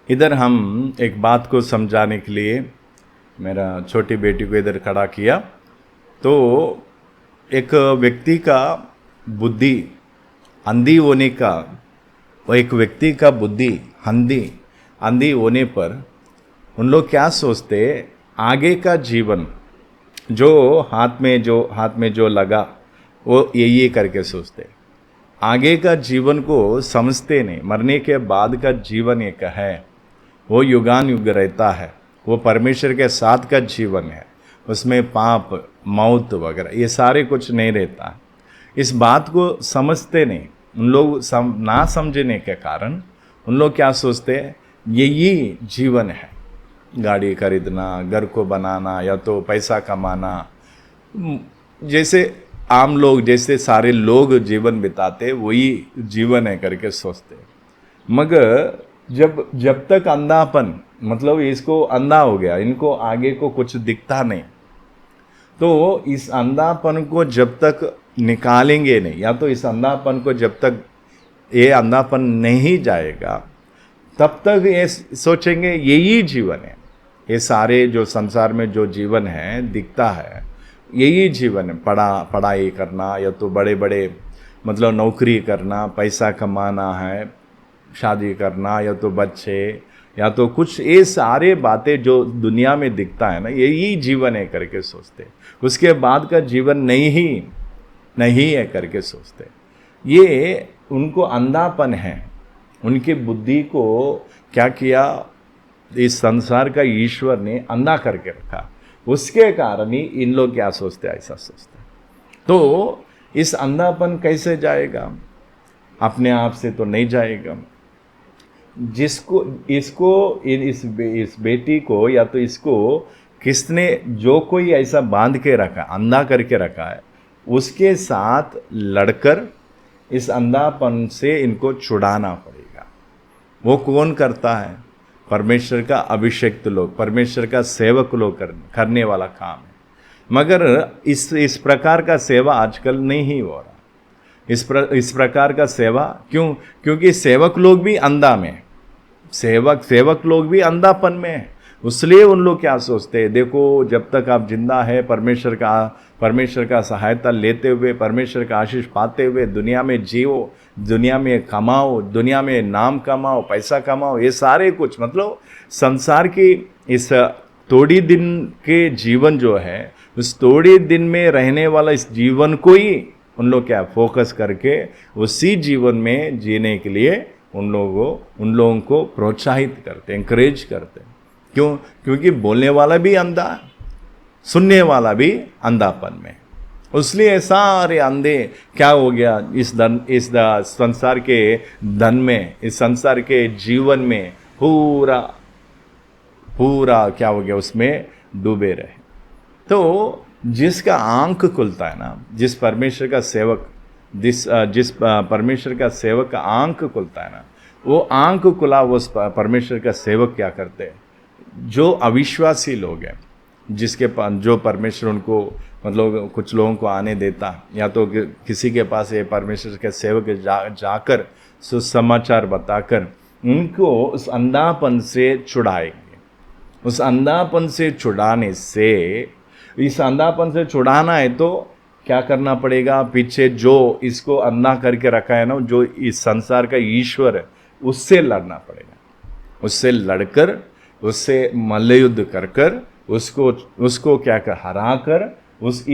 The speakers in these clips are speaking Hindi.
इधर हम एक बात को समझाने के लिए मेरा छोटी बेटी को इधर खड़ा किया। तो एक व्यक्ति का बुद्धि अंधी होने का, वो एक व्यक्ति का बुद्धि अंधी अंधी होने पर उन लोग क्या सोचते, आगे का जीवन जो हाथ में जो लगा वो ये करके सोचते, आगे का जीवन को समझते नहीं। मरने के बाद का जीवन एक है, वो युगान युग रहता है, वो परमेश्वर के साथ का जीवन है, उसमें पाप मौत वगैरह ये सारे कुछ नहीं रहता। इस बात को समझते नहीं उन लोग, ना समझने के कारण उन लोग क्या सोचते हैं, यही जीवन है, गाड़ी खरीदना, घर को बनाना या तो पैसा कमाना, जैसे आम लोग जैसे सारे लोग जीवन बिताते वही जीवन है करके सोचते। मगर जब तक अंधापन, मतलब इसको अंधा हो गया, इनको आगे को कुछ दिखता नहीं, तो इस अंधापन को जब तक निकालेंगे नहीं, या तो इस अंधापन को जब तक ये अंधापन नहीं जाएगा तब तक ये सोचेंगे यही जीवन है, ये सारे जो संसार में जो जीवन है दिखता है यही जीवन है, पढ़ाई करना या तो बड़े बड़े मतलब नौकरी करना, पैसा कमाना है, शादी करना या तो बच्चे या तो कुछ, ये सारे बातें जो दुनिया में दिखता है ना यही जीवन है करके सोचते, उसके बाद का जीवन नहीं है करके सोचते। ये उनको अंधापन है, उनकी बुद्धि को क्या किया, इस संसार का ईश्वर ने अंधा करके रखा, उसके कारण ही इन लोग क्या सोचते, ऐसा सोचते। तो इस अंधापन कैसे जाएगा, अपने आप से तो नहीं जाएगा। जिसको इसको इस बेटी को या तो इसको किसने, जो कोई ऐसा बांध के रखा, अंधा करके रखा है, उसके साथ लड़कर इस अंधापन से इनको छुड़ाना पड़ेगा। वो कौन करता है, परमेश्वर का अभिषिक्त लोग, परमेश्वर का सेवक लोग करने वाला काम है। मगर इस प्रकार का सेवा आजकल नहीं हो रहा। इस प्रकार का सेवा क्योंकि सेवक लोग भी अंधा में, सेवक लोग भी अंधापन में है। इसलिए उन लोग क्या सोचते हैं, देखो जब तक आप जिंदा है, परमेश्वर का सहायता लेते हुए, परमेश्वर का आशीष पाते हुए दुनिया में जियो, दुनिया में कमाओ, दुनिया में नाम कमाओ, पैसा कमाओ, ये सारे कुछ मतलब संसार की इस थोड़ी दिन के जीवन जो है, उस थोड़ी दिन में रहने वाला इस जीवन को ही उन लोग क्या फोकस करके उसी जीवन में जीने के लिए उन लोगों को प्रोत्साहित करते, इंकरेज करते। क्योंकि बोलने वाला भी अंधा, सुनने वाला भी अंधापन में। इसलिए सारे अंधे क्या हो गया, इस संसार के धन में, इस संसार के जीवन में पूरा क्या हो गया, उसमें डूबे रहे। तो जिसका आंख खुलता है ना, जिस परमेश्वर का सेवक का आंख खुलता है ना, वो आंख खुला वो परमेश्वर का सेवक क्या करते हैं, जो अविश्वासी लोग हैं, जिसके पास जो परमेश्वर उनको मतलब कुछ लोगों को आने देता, या तो किसी के पास ये परमेश्वर के सेवक जाकर सुसमाचार बताकर उनको उस अंधापन से छुड़ाएंगे। उस अंधापन से छुड़ाने से, इस अंधापन से छुड़ाना है तो क्या करना पड़ेगा, पीछे जो इसको अंधा करके रखा है ना, जो इस संसार का ईश्वर है, उससे लड़ना पड़ेगा। उससे लड़कर, उससे मल्लयुद्ध कर उसको क्या कर हरा कर उस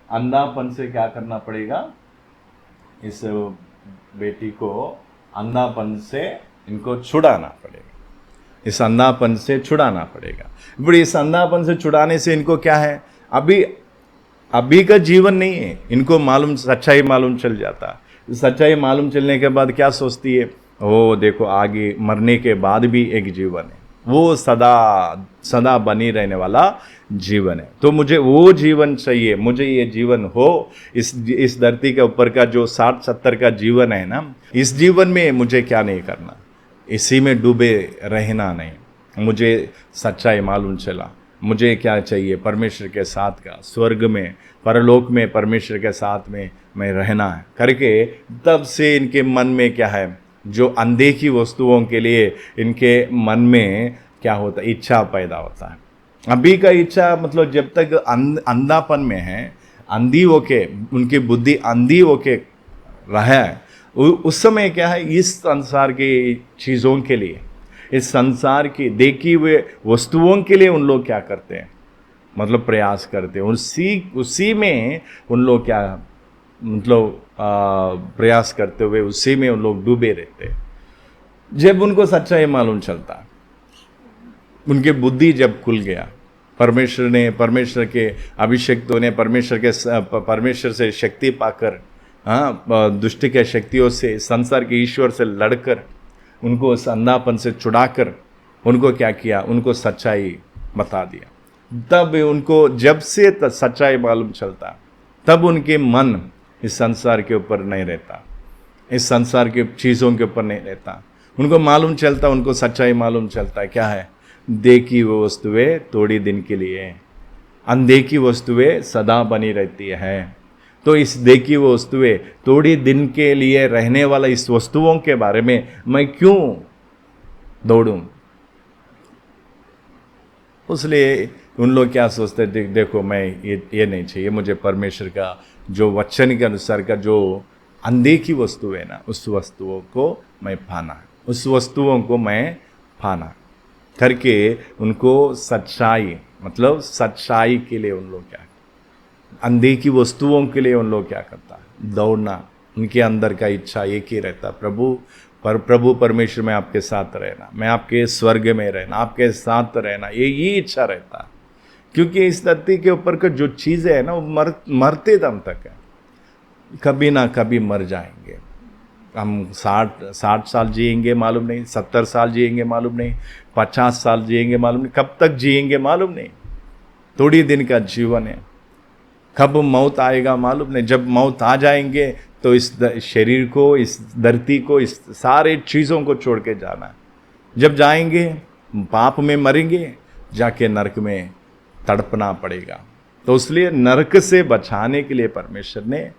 अंधापन से क्या करना पड़ेगा, इस बेटी को अंधापन से इनको छुड़ाना पड़ेगा, इस अंधापन से छुड़ाना पड़ेगा। बड़ी इस अंधापन से छुड़ाने से इनको क्या है, अभी का जीवन नहीं है, इनको सच्चाई मालूम चल जाता। सच्चाई मालूम चलने के बाद क्या सोचती है, ओ देखो आगे मरने के बाद भी एक जीवन है, वो सदा बनी रहने वाला जीवन है। तो मुझे वो जीवन चाहिए, मुझे ये जीवन हो, इस धरती के ऊपर का जो 60-70 का जीवन है ना, इस जीवन में मुझे क्या नहीं करना, इसी में डूबे रहना नहीं। मुझे सच्चाई मालूम चला, मुझे क्या चाहिए, परमेश्वर के साथ का, स्वर्ग में परलोक में परमेश्वर के साथ में मैं रहना है करके, तब से इनके मन में क्या है, जो अनदेखी वस्तुओं के लिए इनके मन में क्या होता है, इच्छा पैदा होता है। अभी का इच्छा मतलब जब तक अंधापन में है, अंधी होके उनकी बुद्धि अंधी होके रहा है, उस समय क्या है, इस संसार की चीज़ों के लिए, इस संसार की देखी हुए वस्तुओं के लिए उन लोग क्या करते हैं, मतलब प्रयास करते हैं। उसी में उन लोग क्या मतलब प्रयास करते हुए उसी में उन लोग डूबे रहते हैं। जब उनको सच्चाई मालूम चलता, उनके बुद्धि जब खुल गया, परमेश्वर के अभिषेक्तों ने परमेश्वर से शक्ति पाकर, दुष्ट के शक्तियों से, संसार के ईश्वर से लड़कर, उनको उस अंधापन से छुड़ाकर उनको क्या किया, उनको सच्चाई बता दिया। तब उनको जब से सच्चाई मालूम चलता, तब उनके मन इस संसार के ऊपर नहीं रहता, इस संसार के चीज़ों के ऊपर नहीं रहता। उनको मालूम चलता, उनको सच्चाई मालूम चलता है, क्या है, देखी वो वस्तुएं थोड़ी दिन के लिए, अनदेखी वस्तुएं सदा बनी रहती है। तो इस देखी वो वस्तुएं थोड़ी दिन के लिए रहने वाला इस वस्तुओं के बारे में मैं क्यों दौड़ूं? इसलिए उन लोग क्या सोचते, देखो मैं ये नहीं चाहिए मुझे, परमेश्वर का जो वचन के अनुसार का जो अनदेखी वस्तु है ना, उस वस्तुओं को मैं पाना, उस वस्तुओं को मैं पाना करके उनको सच्चाई, मतलब सच्चाई के लिए उन लोग क्या, अनदेखी वस्तुओं के लिए उन लोग क्या करता है, दौड़ना। उनके अंदर का इच्छा एक ही रहता, प्रभु परमेश्वर में आपके साथ रहना, मैं आपके स्वर्ग में रहना, आपके साथ रहना, ये इच्छा रहता। क्योंकि इस धरती के ऊपर का जो चीज़ें है ना, वो मरते दम तक है, कभी ना कभी मर जाएंगे। हम 60 साल जिएंगे मालूम नहीं, 70 साल जिएंगे मालूम नहीं, 50 साल जिएंगे मालूम नहीं, कब तक जिएंगे मालूम नहीं। थोड़ी दिन का जीवन है, कब मौत आएगा मालूम नहीं। जब मौत आ जाएंगे तो इस शरीर को, इस धरती को, इस सारे चीज़ों को छोड़ के जाना है। जब जाएंगे पाप में मरेंगे, जाके नरक में तड़पना पड़ेगा। तो इसलिए नरक से बचाने के लिए परमेश्वर ने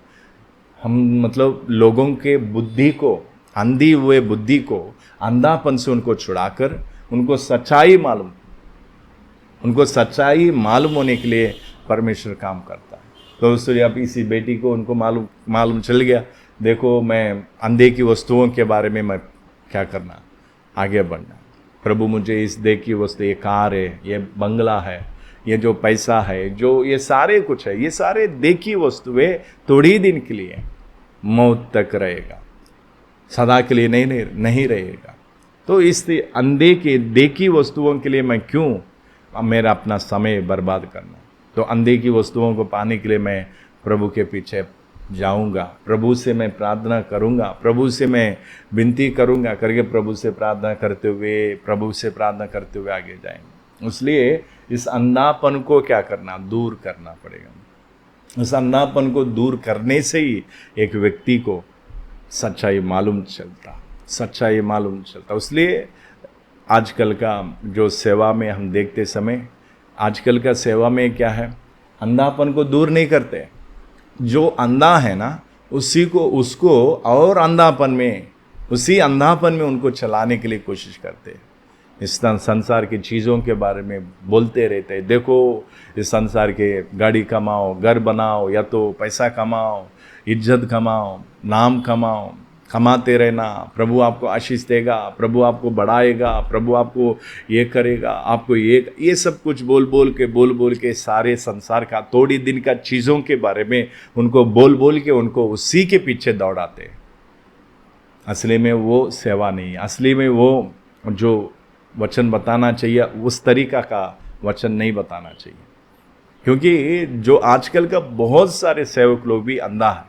हम मतलब लोगों के बुद्धि को, अंधी हुए बुद्धि को, अंधापन से उनको छुड़ाकर उनको सच्चाई मालूम होने के लिए परमेश्वर काम करता है। तो इसलिए अब इसी बेटी को उनको मालूम चल गया, देखो मैं अंधे की वस्तुओं के बारे में मैं क्या करना, आगे बढ़ना। प्रभु मुझे इस देखी वस्तु, ये कार है, ये बंगला है, ये जो पैसा है, जो ये सारे कुछ है, ये सारे देखी वस्तुएं थोड़ी दिन के लिए, मौत तक रहेगा, सदा के लिए नहीं रहेगा। तो इस अंधे के देखी वस्तुओं के लिए मैं क्यों मेरा अपना समय बर्बाद करना। तो अंधे की वस्तुओं को पाने के लिए मैं प्रभु के पीछे जाऊंगा, प्रभु से मैं प्रार्थना करूंगा, प्रभु से मैं विनती करूंगा करके प्रभु से प्रार्थना करते हुए आगे जाएंगे। इसलिए इस अंधापन को क्या करना, दूर करना पड़ेगा। इस अंधापन को दूर करने से ही एक व्यक्ति को सच्चाई मालूम चलता। इसलिए आजकल का जो सेवा में हम देखते समय, आजकल का सेवा में क्या है, अंधापन को दूर नहीं करते। जो अंधा है ना, उसको और उसी अंधापन में उनको चलाने के लिए कोशिश करते हैं। इस संसार की चीज़ों के बारे में बोलते रहते हैं, देखो इस संसार के गाड़ी कमाओ, घर बनाओ, या तो पैसा कमाओ, इज्जत कमाओ, नाम कमाओ, कमाते रहना, प्रभु आपको आशीष देगा, प्रभु आपको बढ़ाएगा, प्रभु आपको ये करेगा, आपको ये सब कुछ बोल के सारे संसार का थोड़ी दिन का चीज़ों के बारे में उनको बोल के उनको उसी के पीछे दौड़ाते हैं। असली में वो सेवा नहीं है, असली में वो जो वचन बताना चाहिए उस तरीका का वचन नहीं बताना चाहिए। क्योंकि जो आजकल का बहुत सारे सेवक लोग भी अंधा है,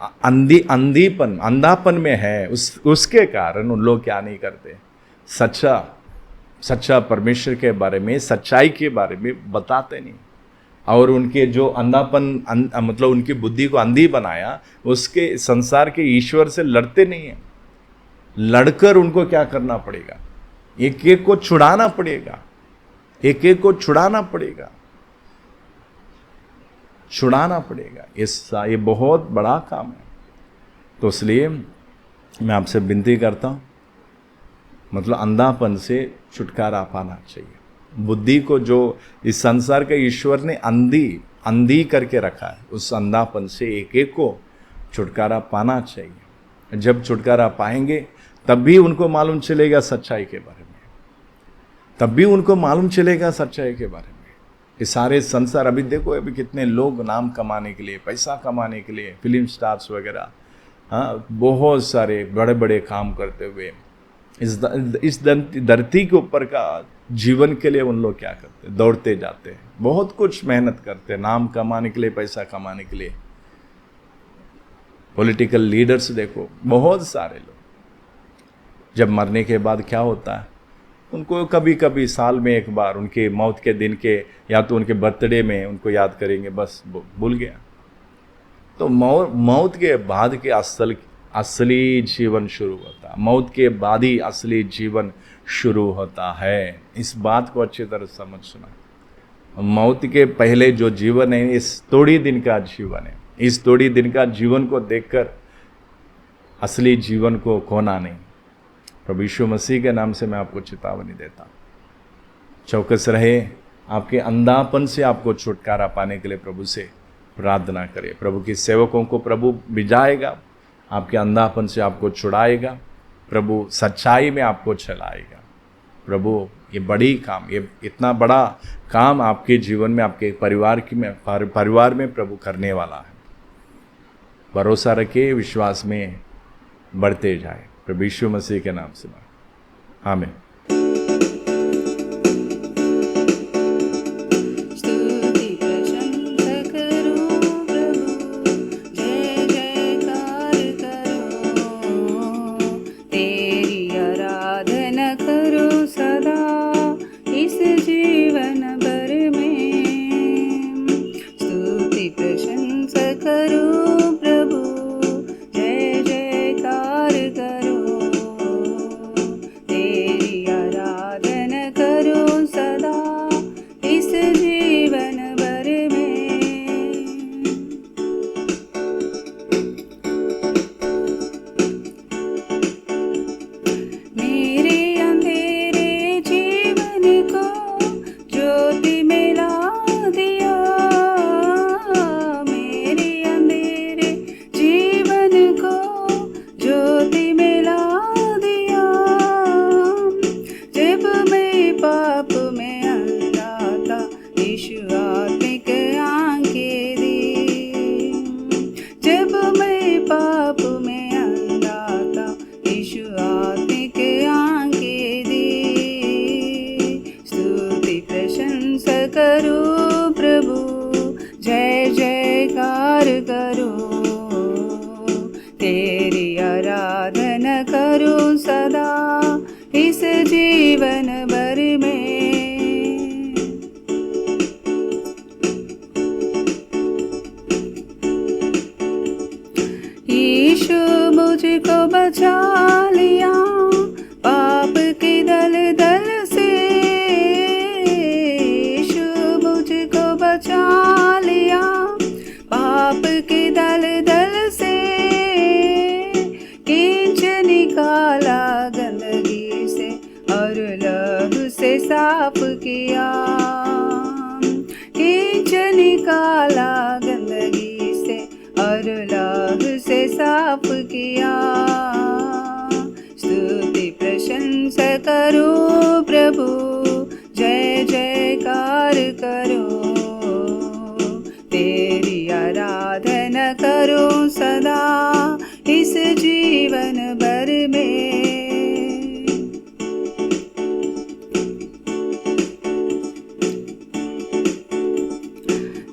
अंधापन में है, उसके कारण उन लोग क्या नहीं करते, सच्चा परमेश्वर के बारे में, सच्चाई के बारे में बताते नहीं। और उनके जो अंधापन मतलब उनकी बुद्धि को अंधी बनाया, उसके संसार के ईश्वर से लड़ते नहीं है। लड़कर उनको क्या करना पड़ेगा, एक एक को छुड़ाना पड़ेगा, छुड़ाना पड़ेगा। ये बहुत बड़ा काम है। तो इसलिए मैं आपसे विनती करता हूँ, मतलब अंधापन से छुटकारा पाना चाहिए। बुद्धि को जो इस संसार के ईश्वर ने अंधी करके रखा है, उस अंधापन से एक एक को छुटकारा पाना चाहिए। जब छुटकारा पाएंगे तब भी उनको मालूम चलेगा सच्चाई के बारे में, तब भी उनको मालूम चलेगा सच्चाई के बारे में। ये सारे संसार, अभी देखो अभी कितने लोग नाम कमाने के लिए, पैसा कमाने के लिए, फिल्म स्टार्स वगैरह, हाँ, बहुत सारे बड़े बड़े काम करते हुए इस धरती के ऊपर का जीवन के लिए उन लोग क्या करते हैं, दौड़ते जाते हैं, बहुत कुछ मेहनत करते हैं नाम कमाने के लिए, पैसा कमाने के लिए। पॉलिटिकल लीडर्स देखो, बहुत सारे लोग जब मरने के बाद क्या होता है, उनको कभी कभी साल में एक बार उनके मौत के दिन के या तो उनके बर्थडे में उनको याद करेंगे, बस भूल गया। तो मौत के बाद के असली जीवन शुरू होता है, मौत के बाद ही असली जीवन शुरू होता है। इस बात को अच्छी तरह समझना। मौत के पहले जो जीवन है, इस थोड़ी दिन का जीवन है। इस थोड़ी दिन का जीवन को देखकर असली जीवन को खोना नहीं। प्रभु यीशु मसीह के नाम से मैं आपको चेतावनी देता हूँ, चौकस रहे। आपके अंधापन से आपको छुटकारा पाने के लिए प्रभु से प्रार्थना करें। प्रभु के सेवकों को प्रभु भिजाएगा, आपके अंधापन से आपको छुड़ाएगा, प्रभु सच्चाई में आपको चलाएगा। प्रभु ये बड़ी काम, ये इतना बड़ा काम आपके जीवन में, आपके परिवार में प्रभु करने वाला है। भरोसा रखे, विश्वास में बढ़ते जाए। प्रभु यीशु मसीह के नाम से आमीन।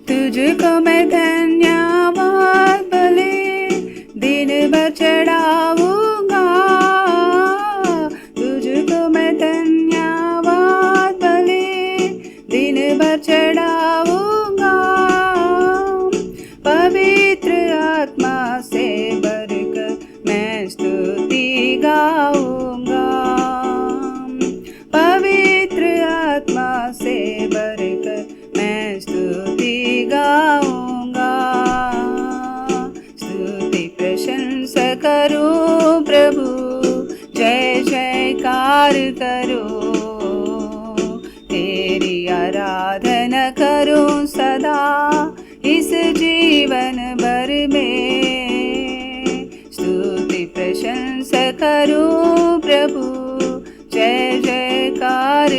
तुझको मैं धन्यवाद भले दिन भर चढ़ाऊंगा, तुझको मैं धन्यवाद भले दिन भर चढ़ाऊंगा। पवित्र आत्मा से भरकर मैं स्तुति गाऊंगा, पवित्र आत्मा से भरकर मैं स्तुति गाऊंगा। करूं प्रभु, जय जयकार